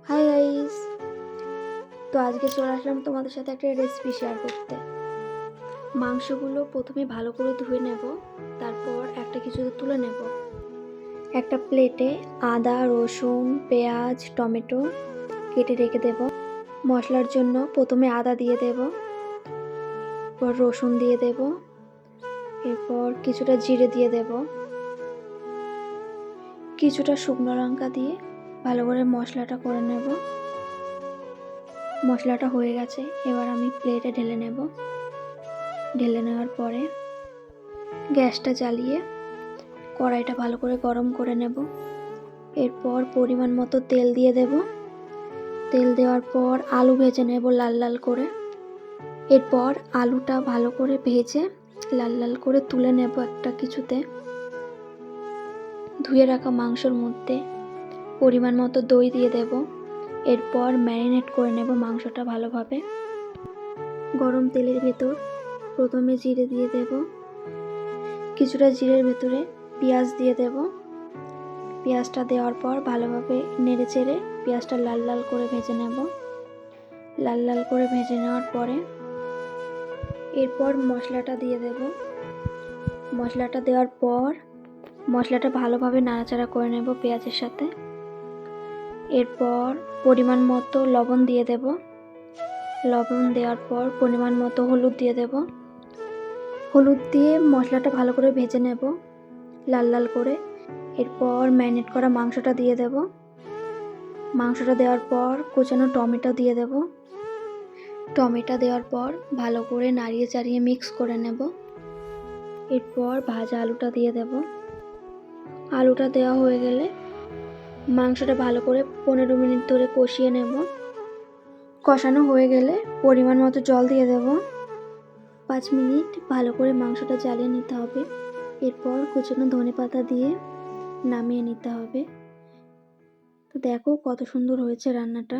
Hi guys, তো আজকে চলে আসলাম তোমাদের সাথে একটা রেসিপি শেয়ার করতে। মাংসগুলো প্রথমে ভালো করে ধুয়ে নেব, তারপর একটা কিছুতে তুলে নেব। একটা প্লেটে আদা, রসুন, পেঁয়াজ, টমেটো কেটে রেখে দেব। মশলার জন্য প্রথমে আদা দিয়ে দেব, এরপর রসুন দিয়ে দেব, এরপর কিছুটা জিরে দিয়ে দেব, কিছুটা শুকনো লঙ্কা দিয়ে ভালো করে মশলাটা করে নেব। মশলাটা হয়ে গেছে, এবার আমি প্লেটে ঢেলে নেব। ঢেলে নেওয়ার পরে গ্যাসটা জ্বালিয়ে কড়াইটা ভালো করে গরম করে নেব। এরপর পরিমাণ মতো তেল দিয়ে দেব। তেল দেওয়ার পর আলু ভেজে নেব লাল লাল করে। এরপর আলুটা ভালো করে ভেজে লাল লাল করে তুলে নেব একটা কিছুতে। ধুয়ে রাখা মাংসর মধ্যে পরিমাণ মতো দই দিয়ে দেব। এরপর ম্যারিনেট করে নেব মাংসটা ভালোভাবে। গরম তেলের ভেতর প্রথমে জিরে দিয়ে দেব, কিছুটা জিরের ভেতরে পেঁয়াজ দিয়ে দেব। পেঁয়াজটা দেওয়ার পর ভালোভাবে নেড়ে চেড়ে পেঁয়াজটা লাল লাল করে ভেজে নেব। লাল লাল করে ভেজে নেওয়ার পরে এরপর মশলাটা দিয়ে দেব। মশলাটা দেওয়ার পর মশলাটা ভালোভাবে নাড়াচাড়া করে নেব পেঁয়াজের সাথে। এরপর পরিমাণ মতো লবণ দিয়ে দেব। লবণ দেওয়ার পর পরিমাণ মতো হলুদ দিয়ে দেব। হলুদ দিয়ে মশলাটা ভালো করে ভেজে নেব লাল লাল করে। এরপর ম্যারিনেট করা মাংসটা দিয়ে দেব। মাংসটা দেওয়ার পর কুচানো টমেটো দিয়ে দেব। টমেটো দেওয়ার পর ভালো করে নাড়িয়ে চাড়িয়ে মিক্স করে নেব। এরপর ভাজা আলুটা দিয়ে দেব। আলুটা দেওয়া হয়ে গেলে মাংসটা ভালো করে 15 মিনিট ধরে কষিয়ে নেব। কষানো হয়ে গেলে পরিমাণ মতো জল দিয়ে দেব। 5 মিনিট ভালো করে মাংসটা জ্বালিয়ে নিতে হবে। এরপর কুচানো ধনেপাতা দিয়ে নামিয়ে নিতে হবে। তো দেখো কত সুন্দর হয়েছে রান্নাটা।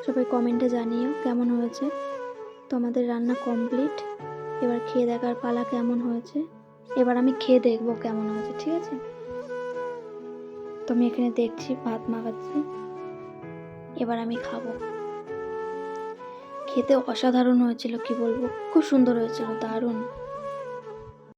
সবাই কমেন্টে জানিও কেমন হয়েছে। তো আমাদের রান্না কমপ্লিট, এবার খেয়ে দেখার পালা কেমন হয়েছে। এবার আমি খেয়ে দেখবো কেমন হয়েছে, ঠিক আছে? তো আমি এখানে দেখছি ভাত মাখাচ্ছি, এবার আমি খাবো। খেতে অসাধারণ হয়েছিল, কি বলবো, খুব সুন্দর হয়েছিল, দারুণ।